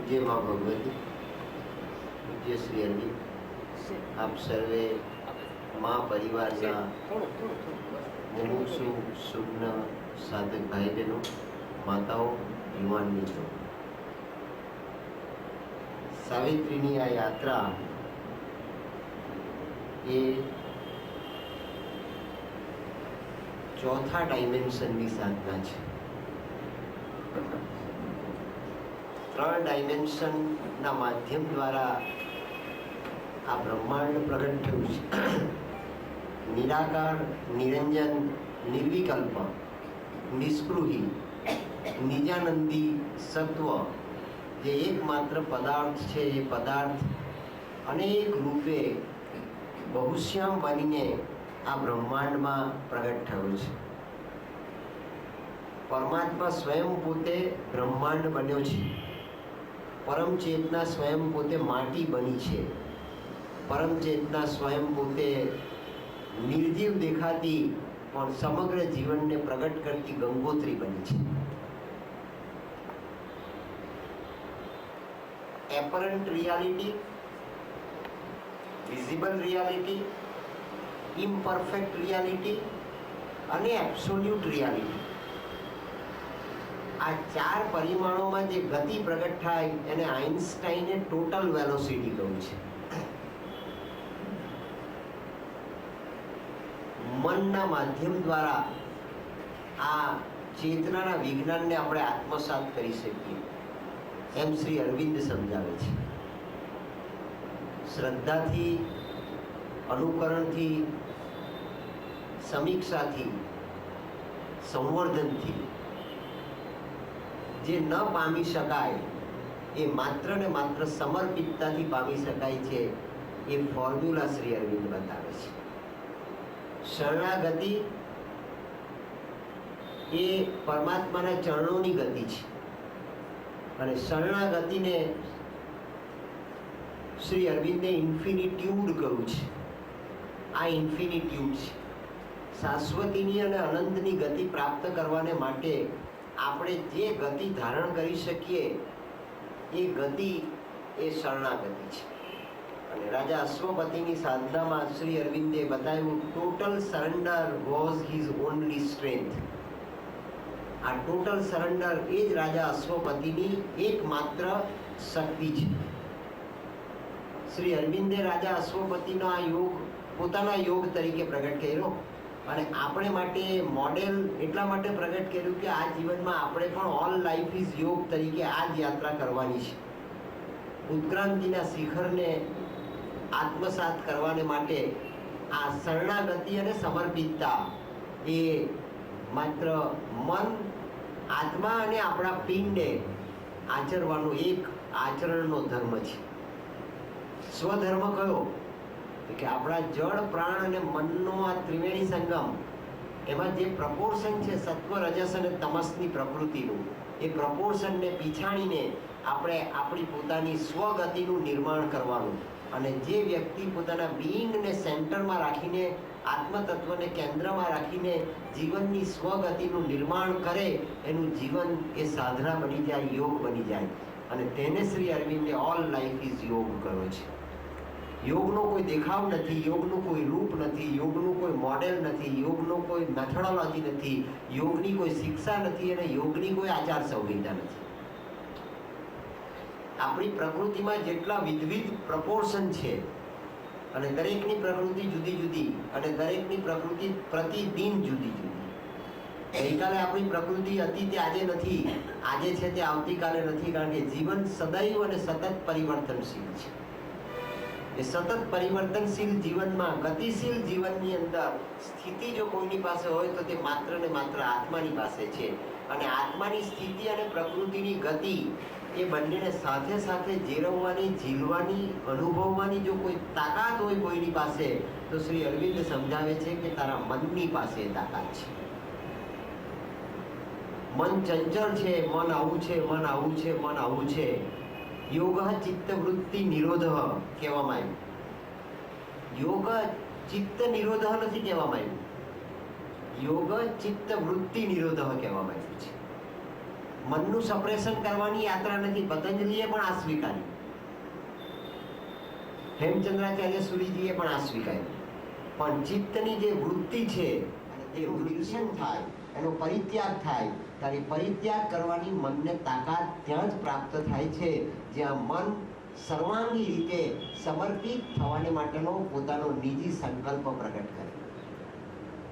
जय माँ भगवती, पूज्य श्री अरविंद, आप सर्वे माँ परिवाરના મુમુક્ષુ સુગ્ન સાધક ભાઈ બહેનો, માતાઓ, યુવાન મિત્રો, સાવિત્રીની આ યાત્રા એ ચોથા ડાયમેન્શનની સાધના છે. 3 ડાયમેન્શનના માધ્યમ દ્વારા આ બ્રહ્માંડ પ્રગટ થયું છે. નિરાકાર, નિરંજન, નિર્વિકલ્પ, નિસ્પૃહી, નિજાનંદી સત્વ જે એકમાત્ર પદાર્થ છે, એ પદાર્થ અનેક રૂપે બહુશ્યામ બનીને આ બ્રહ્માંડમાં પ્રગટ થયો છે. પરમાત્મા સ્વયં પોતે બ્રહ્માંડ બન્યો છે. પરમ ચેતના સ્વયં પોતે માટી બની છે. પરમ ચેતના સ્વયં પોતે નિર્જીવ દેખાતી પણ સમગ્ર જીવનને પ્રગટ કરતી ગંગોત્રી બની છે. Apparent reality, visible reality, imperfect reality અને એબ્સોલ્યુટ રિયાલિટી, આ 4 પરિમાણોમાં જે ગતિ પ્રગટ થાય એને આઇન્સ્ટાઈને ટોટલ વેલોસિટી કહ્યું છે. મનના માધ્યમ દ્વારા આ ચેતનાના વિજ્ઞાનને આપણે આત્મસાત કરી શકીએ એમ શ્રી અરવિંદ સમજાવે છે. શ્રદ્ધાથી, અનુકરણથી, સમીક્ષાથી, સંવર્ધનથી જે ન પામી શકાય એ માત્ર ને માત્ર સમર્પિતતાથી પામી શકાય છે. એ ફોર્મ્યુલા શ્રી અરવિંદ બતાવે છે. શરણાગતિ એ પરમાત્માના ચરણોની ગતિ છે અને શરણાગતિને શ્રી અરવિંદે ઇન્ફિનિટ્યુડ કહ્યું છે. આ ઇન્ફિનિટ્યુડ છે. શાશ્વતીની અને અનંતની ગતિ પ્રાપ્ત કરવાને માટે આપણે જે ગતિ ધારણ કરી શકીએ એ ગતિ એ શરણાગતિ છે. અને રાજા અશ્વપતિની સાધનામાં શ્રી અરવિંદે બતાવ્યું total surrender was his only strength. આ ટોટલ સરેન્ડર એ જ રાજા અશ્વપતિની એકમાત્ર શક્તિ છે. શ્રી અરવિંદે રાજા અશ્વપતિનો આ યોગ પોતાના યોગ તરીકે પ્રગટ કર્યો અને આપણે માટે મોડેલ એટલા માટે પ્રગટ કર્યું કે આ જીવનમાં આપણે પણ ઓલ લાઈફ ઇઝ યોગ તરીકે આ જ યાત્રા કરવાની છે. ઉત્ક્રાંતિના શિખરને આત્મસાત કરવાને માટે આ શરણાગતિ અને સમર્પિતતા એ માત્ર મન, આત્મા અને આપણા પિંડને આચરવાનો એક આચરણનો ધર્મ છે. સ્વધર્મ કયો કે આપણા જળ, પ્રાણ અને મનનો આ ત્રિવેણી સંગમ, એમાં જે પ્રપોર્શન છે સત્વ, રજસ અને તમસની પ્રકૃતિનું, એ પ્રપોર્શનને પીછાણીને આપણે આપણી પોતાની સ્વગતિનું નિર્માણ કરવાનું. અને જે વ્યક્તિ પોતાના બીઈંગને સેન્ટરમાં રાખીને, આત્મતત્વને કેન્દ્રમાં રાખીને જીવનની સ્વગતિનું નિર્માણ કરે એનું જીવન એ સાધના બની જાય, યોગ બની જાય. અને તેને શ્રી અરવિંદે ઓલ લાઈફ ઇઝ યોગ કર્યો છે. યોગનો કોઈ દેખાવ નથી, યોગનું કોઈ રૂપ નથી, યોગનું કોઈ મોડેલ નથી, યોગનો કોઈ મેથોડોલોજી નથી, યોગની કોઈ શિક્ષા નથી અને યોગની કોઈ આચાર સંહિતા નથી. આપણી પ્રકૃતિમાં જેટલા વિવિધ પ્રપોર્શન છે અને દરેકની પ્રકૃતિ જુદી જુદી અને દરેકની પ્રકૃતિ પ્રતિદિન જુદી જુદી. ગઈકાલે આપણી પ્રકૃતિ હતી તે આજે નથી, આજે છે તે આવતીકાલે નથી, કારણ કે જીવન સદૈવ અને સતત પરિવર્તનશીલ છે. એ સતત પરિવર્તનશીલ જીવનમાં, ગતિશીલ જીવનની અંદર સ્થિતિ જો કોઈની પાસે હોય તો તે માત્ર ને માત્ર આત્માની પાસે છે. અને આત્માની સ્થિતિ અને પ્રકૃતિની ગતિ એ બંનેને સાથે સાથે જીરવવાની, ઝીલવાની, અનુભવવાની જો કોઈ તાકાત હોય કોઈની પાસે તો શ્રી અરવિંદ સમજાવે છે કે તારા મનની પાસે તાકાત છે. મન ચંચળ છે, મન આવું છે, મન આવું છે, મન આવું છે. યોગ ચિત્તવૃત્તિ નિરોધ કહેવામાં આવ્યું. યોગ ચિત્ત નિરોધ નથી કહેવામાં આવ્યું, યોગ ચિત્તવૃત્તિ નિરોધ કહેવામાં આવ્યું છે. મનનું સપ્રેશન કરવાની યાત્રા નથી. પતંજલિએ પણ આ સ્વીકાર્યું, હેમચંદ્રાચાર્ય સૂરીજીએ પણ આ સ્વીકાર્યું. પણ ચિત્તની જે વૃત્તિ છે એ નિર્શન થાય, એનો પરિત્યાગ થાય, ત્યારે પરિત્યાગ કરવાની મનને તાકાત ત્યાં જ પ્રાપ્ત થાય છે જ્યાં મન સર્વાંગી રીતે સમર્પિત થવાને માટેનો પોતાનો નિજી સંકલ્પ પ્રગટ કરે.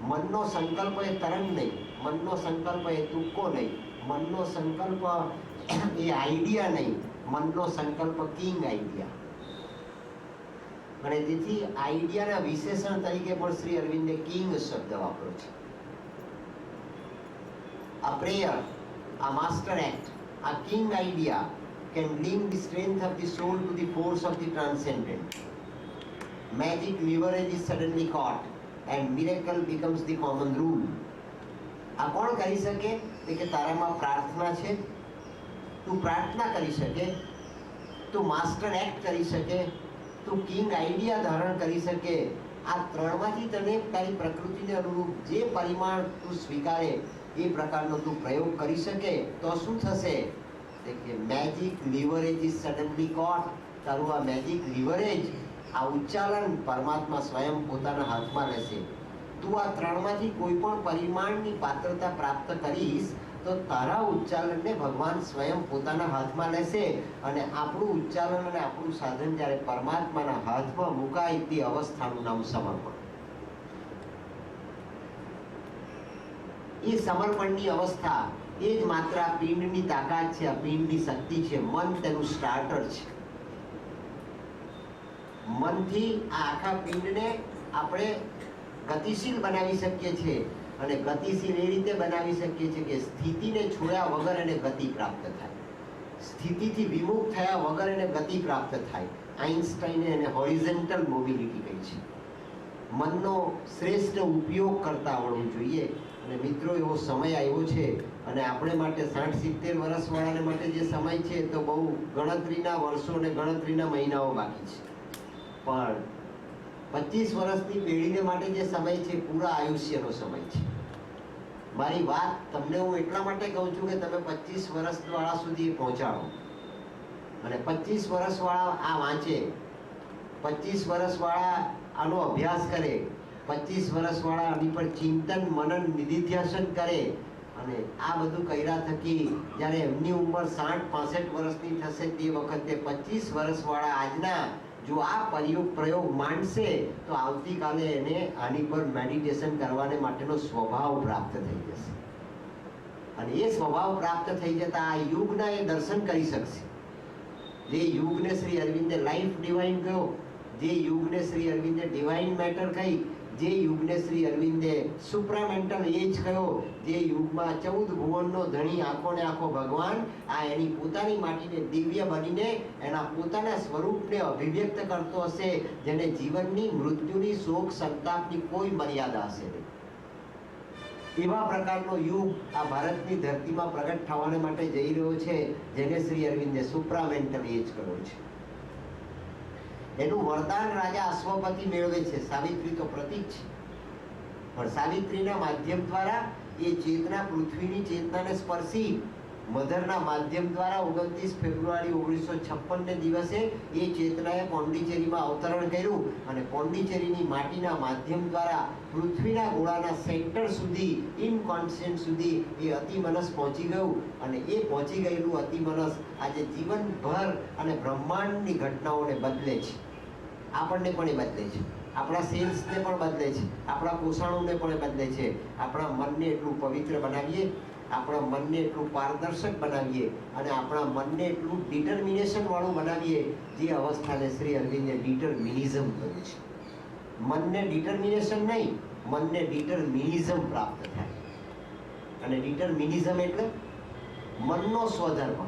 મનનો સંકલ્પ એ તરંગ નહીં, મનનો સંકલ્પ એ તુક્કો નહીં, મનનો સંકલ્પ એ આઈડિયા નહીં, મનનો સંકલ્પ કિંગ આઈડિયા. અને તેથી આઈડિયાના વિશેષણ તરીકે પણ શ્રી અરવિંદે કિંગ શબ્દ વાપર્યો છે. આ પ્રેયર, આ માસ્ટર એક્ટ, આ king idea can bring the strength of the soul to the force of the transcendent. Magic leverage is suddenly caught and miracle becomes the common rule. આ કોણ કરી શકે? કે તારામાં પ્રાર્થના છે, તું પ્રાર્થના કરી શકે, તું માસ્ટર એક્ટ કરી શકે, તું કિંગ આઈડિયા ધારણ કરી શકે. આ ત્રણમાંથી તને તારી પ્રકૃતિને અનુરૂપ જે પરિમાણ તું સ્વીકારે એ પ્રકારનો તું પ્રયોગ કરી શકે તો શું થશે? મેજિક લિવરેજ ઇઝ સડનલી કોટ. તારું આ મેજિક લિવરેજ, આ ઉચ્ચારણ પરમાત્મા સ્વયં પોતાના હાથમાં લેશે. તું આ ત્રણમાંથી કોઈ પણ પરિમાણની પાત્રતા પ્રાપ્ત કરીશ તો તારા ઉચ્ચારણને ભગવાન સ્વયં પોતાના હાથમાં લેશે. અને આપણું ઉચ્ચારણ અને આપણું સાધન જ્યારે પરમાત્માના હાથમાં મુકાય તે અવસ્થાનું નામ સમર્પણ. એ સમર્પણની અવસ્થા એ જ માત્ર આ પિંડની તાકાત છે, આ પિંડની શક્તિ છે. મન તેનું સ્ટાર્ટર છે. મનથી આ આખા પિંડને આપણે ગતિશીલ બનાવી શકીએ છીએ. અને ગતિશીલ એ રીતે બનાવી શકીએ છીએ કે સ્થિતિને છોડ્યા વગર એને ગતિ પ્રાપ્ત થાય, સ્થિતિથી વિમુખ થયા વગર એને ગતિ પ્રાપ્ત થાય. આઇન્સ્ટાઈને એને હોરિઝોન્ટલ મોબિલિટી કહી છે. મનનો શ્રેષ્ઠ ઉપયોગ કરતા આવડવું જોઈએ. અને મિત્રો, એવો સમય આવ્યો છે અને આપણે માટે 60-70 વર્ષવાળાને માટે જે સમય છે તો બહુ ગણતરીના વર્ષો અને ગણતરીના મહિનાઓ બાકી છે. પણ 25 વર્ષની પેઢીને માટે જે સમય છે પૂરા આયુષ્યનો સમય છે. મારી વાત તમને હું એટલા માટે કહું છું કે તમે 25 વર્ષવાળા સુધી પહોંચાડો. અને 25 વર્ષવાળા આ વાંચે, 25 વર્ષવાળા આનો અભ્યાસ કરે, 25 વર્ષવાળા આની પર ચિંતન મનન નિધિધ્યાસન કરે. અને આ બધું કર્યા થકી જ્યારે એમની ઉંમર 60-65 વર્ષની થશે તે વખતે 25 વર્ષવાળા આજના જો આ પ્રયોગ માંડશે તો આવતીકાલે એને આની પર મેડિટેશન કરવાને માટેનો સ્વભાવ પ્રાપ્ત થઈ જશે. અને એ સ્વભાવ પ્રાપ્ત થઈ જતા આ યુગના એ દર્શન કરી શકશે. જે યુગને શ્રી અરવિંદે લાઈફ ડિવાઇન કહ્યો, જે યુગને શ્રી અરવિંદે ડિવાઇન મેટર કહી, જે યુગને શ્રી અરવિંદે સુપ્રામેન્ટલ એજ કહ્યો, જે યુગમાં 14 ભુવનનો ધણી આંખોને આંખો ભગવાન આ એની પોતાની માટીને દિવ્ય બનીને એના પોતાના સ્વરૂપને અભિવ્યક્ત કરતો હશે, જેને જીવનની, મૃત્યુની, શોક સંતાપની કોઈ મર્યાદા હશે નહીં. એવા પ્રકારનો યુગ આ ભારતની ધરતીમાં પ્રગટ થવાને માટે જઈ રહ્યો છે, જેને શ્રી અરવિંદે સુપ્રામેન્ટલ એજ કહ્યો છે. એનું વરદાન રાજા અશ્વપતિ મેળવે છે. સાવિત્રી તો પ્રતીક છે, પણ સાવિત્રીના માધ્યમ દ્વારા એ ચેતના પૃથ્વીની ચેતનાને સ્પર્શી મધરના માધ્યમ દ્વારા 29 ફેબ્રુઆરી 1956 દિવસે એ ચેતનાએ પોંડિચેરીમાં અવતરણ કર્યું. અને પોંડિચેરીની માટીના માધ્યમ દ્વારા પૃથ્વીના ગોળાના સેન્ટર સુધી, ઇનકોન્શિયન્ટ સુધી એ અતિમનસ પહોંચી ગયું. અને એ પહોંચી ગયેલું અતિમનસ આજે જીવનભર અને બ્રહ્માંડની ઘટનાઓને બદલે છે. આપણને પણ એ બદલે છે, આપણા સેલ્સને પણ બદલે છે, આપણા કોષાણુને પણ બદલે છે. આપણા મનને એટલું પવિત્ર બનાવીએ, આપણા મનને એટલું પારદર્શક બનાવીએ અને આપણા મનને એટલું ડિટર્મિનેશન વાળું બનાવીએ, જે અવસ્થાને શ્રી અરવિંદે ડિટર્મિનિઝમ કહ્યું છે. મનને ડિટર્મિનેશન નહીં, મનને ડિટર્મિનિઝમ પ્રાપ્ત થાય. અને ડિટર્મિનિઝમ એટલે મનનો સ્વધર્મ.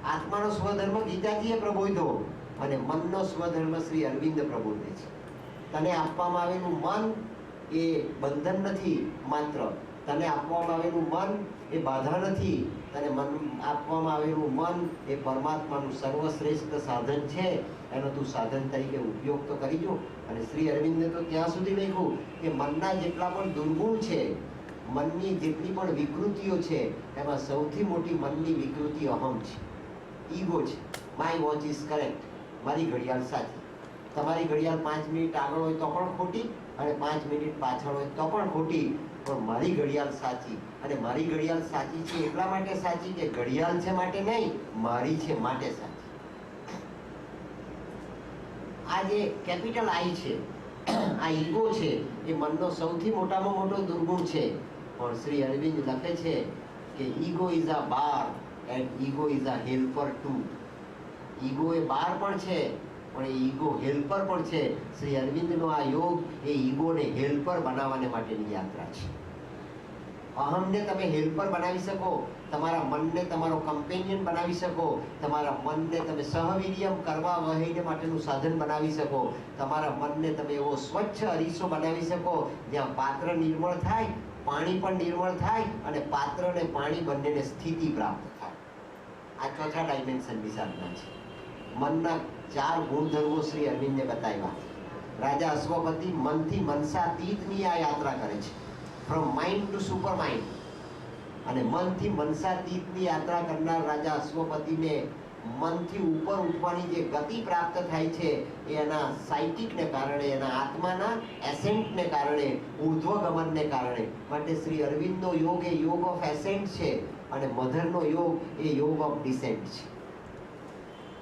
આત્માનો સ્વધર્મ ગીતાજીએ પ્રબોધ્યો અને મનનો સ્વધર્મ શ્રી અરવિંદ પ્રબોધે છે. તને આપવામાં આવેલું મન એ બંધન નથી, માત્ર તને આપવામાં આવેલું મન એ બાધા નથી. તને મન આપવામાં આવેલું મન એ પરમાત્માનું સર્વશ્રેષ્ઠ સાધન છે. એનો તું સાધન તરીકે ઉપયોગ તો કરીજો. અને શ્રી અરવિંદે તો ત્યાં સુધી લખ્યું કે મનના જેટલા પણ દુર્ગુણ છે, મનની જેટલી પણ વિકૃતિઓ છે એમાં સૌથી મોટી મનની વિકૃતિ અહમ છે, ઈગો છે. માય વોચ ઇઝ કરેક્ટ, મારી ઘડિયાળ સાચી. તમારી ઘડિયાળ 5 મિનિટ આગળ હોય તો પણ ખોટી, અને 5 મિનિટ પાછળ હોય તો પણ ખોટી, પણ મારી ઘડિયાળ સાચી. અને મારી ઘડિયાળ સાચી છે એટલા માટે સાચી કે ઘડિયાળ છે માટે નહીં, મારી છે માટે સાચી. આ જે કેપિટલ આઈ છે, આ ઈગો છે, એ મનનો સૌથી મોટામાં મોટો દુર્ગુણ છે. પણ શ્રી અરવિંદ લખે છે કે ego is a bar and ego is a helper too. Ego એ બાર પણ છે, પણ એ ઈગો હેલ્પર પણ છે. શ્રી અરવિંદનો આ યોગ એ ઈગોને હેલ્પર બનાવવાને માટેની યાત્રા છે. અહમને તમે હેલ્પર બનાવી શકો, તમારા મનને તમારો કમ્પેનિયન બનાવી શકો, તમારા મનને તમે સહવિલિયમ કરવા વહીને માટેનું સાધન બનાવી શકો, તમારા મનને તમે એવો સ્વચ્છ અરીસો બનાવી શકો જ્યાં પાત્ર નિર્મળ થાય, પાણી પણ નિર્મળ થાય, અને પાત્ર અને પાણી બંનેને સ્થિતિ પ્રાપ્ત થાય. આ ચોથા ડાયમેન્શનની સાધના છે. મનના 4 ગુણધર્મો શ્રી અરવિંદે બતાવ્યા. રાજા અશ્વપતિ મનથી મનસાતીતની આ યાત્રા કરે છે, from mind to super mind. અને મનથી મનસાતીતની યાત્રા કરનાર રાજા અશ્વપતિને મનથી ઉપર ઉઠવાની જે ગતિ પ્રાપ્ત થાય છે એ એના સાયકિકને કારણે, એના આત્માના એસેન્ટને કારણે, ઉર્ધ્વગમનને કારણે. માટે શ્રી અરવિંદનો યોગ એ યોગ ઓફ એસેન્ટ છે, અને મધરનો યોગ એ યોગ ઓફ ડિસેન્ટ છે.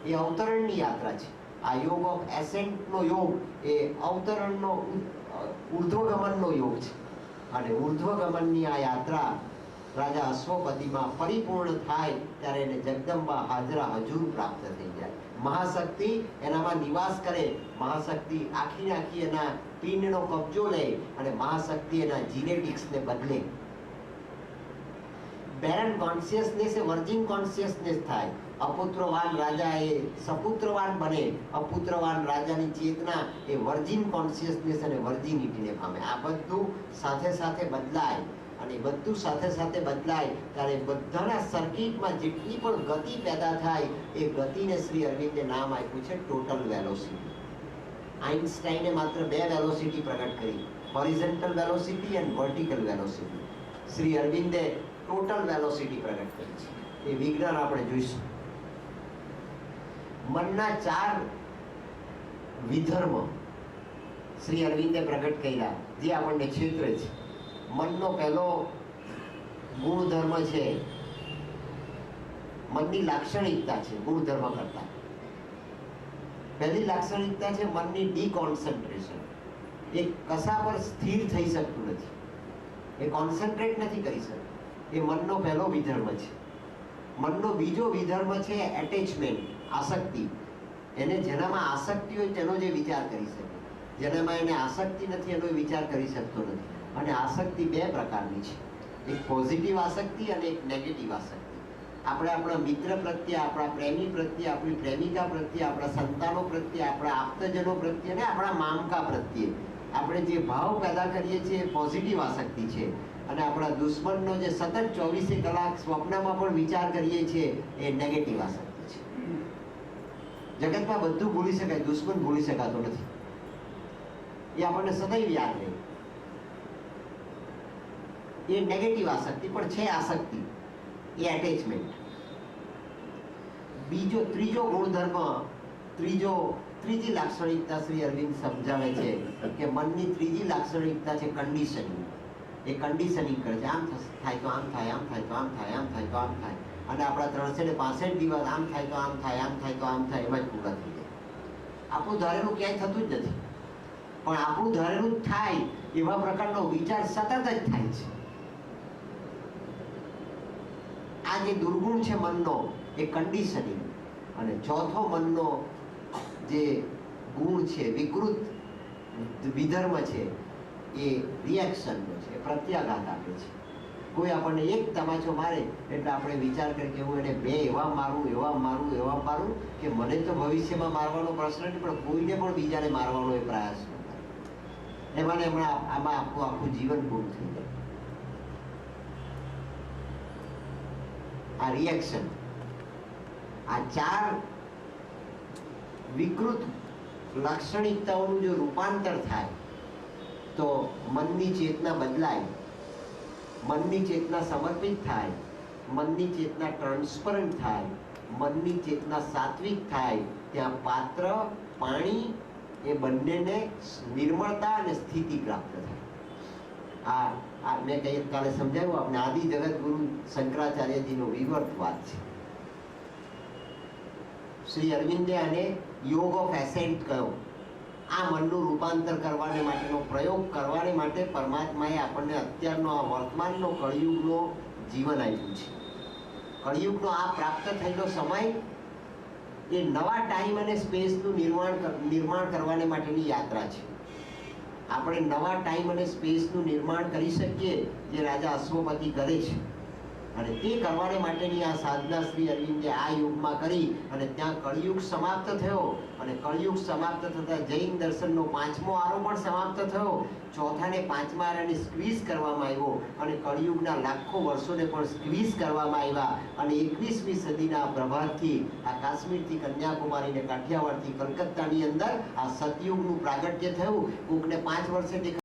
એ અવતરણની યાત્રા છે. આ યોગ ઓફ એસેન્ટનો યોગ એ અવતરણનો ઉર્ધ્વગમનનો યોગ છે. અને ઉર્ધ્વગમનની આ યાત્રા રાજા અશ્વપતિમાં પરિપૂર્ણ થાય ત્યારે એને જગદંબા હાજરા હજુર પ્રાપ્ત થઈ જાય. મહાશક્તિ એનામાં નિવાસ કરે. મહાશક્તિ આખી આખી એના પિંડનો કબજો લે, અને મહાશક્તિ એના જીનેટિક્સને બદલે. બેરન કોન્શિયસનેસ એ વર્જિન કોન્શિયસનેસ થાય. અપુત્રવાન રાજા એ સપુત્રવાન બને. અપુત્રવાન રાજાની ચેતના એ વર્જિન કોન્શિયસનેસ અને વર્જિનિટીને પામે. આ બધું સાથે સાથે બદલાય, અને બધું સાથે સાથે બદલાય ત્યારે બધાના સર્કિટમાં જેટલી પણ ગતિ પેદા થાય એ ગતિને શ્રી અરવિંદે નામ આપ્યું છે ટોટલ વેલોસિટી. આઇન્સ્ટાઈને માત્ર 2 વેલોસિટી પ્રગટ કરી, horizontal velocity and vertical velocity. Shri અરવિંદે ટોટલ વેલોસિટી પ્રગટ કરી છે. એ વિજ્ઞાન આપણે જોઈશું. મનના 4 વિધર્મ શ્રી અરવિંદે પ્રગટ કર્યા જે આપણને ક્ષેત્રે છે. મનનો પહેલો ગુણધર્મ છે, મનની લાક્ષણિકતા છે. ગુણધર્મ કરતા પહેલી લાક્ષણિકતા છે મનની ડીકોન્સન્ટ્રેશન. એ કશા પર સ્થિર થઈ શકતું નથી, એ કોન્સન્ટ્રેટ નથી કરી શકતું. એ મનનો પહેલો વિધર્મ છે. મનનો બીજો વિધર્મ છે એટેચમેન્ટ, આસક્તિ. એને જેનામાં આસક્તિ હોય તેનો જે વિચાર કરી શકે, જેનામાં એને આસક્તિ નથી એનો વિચાર કરી શકતો નથી. અને આસક્તિ 2 પ્રકારની છે, એક પોઝિટિવ આસક્તિ અને એક નેગેટિવ આસક્તિ. આપણે આપણા મિત્ર પ્રત્યે, આપણા પ્રેમી પ્રત્યે, આપણી પ્રેમિકા પ્રત્યે, આપણા સંતાનો પ્રત્યે, આપણા આપ્તજનો પ્રત્યે અને આપણા મામકા પ્રત્યે આપણે જે ભાવ પેદા કરીએ છીએ એ પોઝિટિવ આસક્તિ છે. અને આપણા દુશ્મનનો જે સતત 24 કલાક સ્વપ્નમાં પણ વિચાર કરીએ છીએ એ નેગેટિવ આસક્તિ છે. જગતમાં બધું ભૂલી શકાય, દુશ્મન ભૂલી શકાતો નથી. એ આપણને સદૈવ યાદ રહે. એ નેગેટિવ આસક્તિ પણ છે. આસક્તિ એ એટેચમેન્ટ. ત્રીજો ગુણધર્મ, ત્રીજી લાક્ષણિકતા શ્રી અરવિંદ સમજાવે છે કે મનની ત્રીજી લાક્ષણિકતા છે કન્ડિશનિંગ. એ કન્ડિશનિંગ કરે છે. આમ થાય તો આમ થાય, આમ થાય તો આમ થાય, આમ થાય તો આમ થાય. અને આપણા 365 દિવસ આમ થાય તો આમ થાય, આમ થાય તો આમ થાય એમાં જ પૂરા થઈ જાય. આપણું ધારેલું ક્યાંય થતું જ નથી, પણ આપણું ધારેલું થાય એવા પ્રકારનો વિચાર સતત જ થાય છે. આ જે દુર્ગુણ છે મનનો એ કન્ડિશનિંગ. અને ચોથો મનનો જે ગુણ છે, વિકૃત વિધર્મ છે, એ રિએક્શનનો છે, પ્રત્યાઘાત આપે છે. કોઈ આપણને એક તમાચો મારે એટલે આપણે વિચાર કરીએ કે હું એને 2 એવા મારું કે મને તો ભવિષ્યમાં મારવાનો પ્રશ્ન નહીં, પણ કોઈને પણ બીજાને મારવાનો એ પ્રયાસ ન કરે. એમાં આમાં આખું જીવન પૂરું થઈ જાય. આ રિએક્શન, આ 4 વિકૃત લાક્ષણિકતાઓનું જો રૂપાંતર થાય તો મનની ચેતના બદલાય. મનની ચેતના સમર્પિત થાય, મનની ચેતના ટ્રાન્સપરન્ટ થાય, મનની ચેતના સાત્વિક થાય, ત્યાં પાત્ર પાણી એ બંનેને નિર્મળતા અને સ્થિતિ પ્રાપ્ત થાય. આ મેં ગઈકાલે સમજાવ્યું આપણે, આદિ જગત ગુરુ શંકરાચાર્યજીનો વિવર્ત વાત છે. શ્રી અરવિંદે આને યોગ ઓફ એસેન્ટ કહ્યો. આ મનનું રૂપાંતર કરવાને માટેનો પ્રયોગ કરવાને માટે પરમાત્માએ આપણને અત્યારનો આ વર્તમાનનો કળિયુગનો જીવન આપ્યું છે. કળિયુગનો આ પ્રાપ્ત થયેલો સમય એ નવા ટાઈમ અને સ્પેસનું નિર્માણ કરવાને માટેની યાત્રા છે. આપણે નવા ટાઈમ અને સ્પેસનું નિર્માણ કરી શકીએ જે રાજા અશ્વપતિ કરે છે, અને તે કરવાને માટેની આ સાધના શ્રી અરવિંદે આ યુગમાં કરી અને ત્યાં કળિયુગ સમાપ્ત થયો. અને કળિયુગ સમાપ્ત થતાં જૈન દર્શનનો 5મો આરો પણ સમાપ્ત થયો. ચોથાને 5મા આરાને સ્ક્વીઝ કરવામાં આવ્યો અને કળિયુગના લાખો વર્ષોને પણ સ્ક્વીઝ કરવામાં આવ્યા. અને 21મી સદીના પ્રભાતથી આ કાશ્મીરથી કન્યાકુમારીને કાઠિયાવાડથી કલકત્તાની અંદર આ સતયુગનું પ્રાગટ્ય થયું. કોકને 5 વર્ષે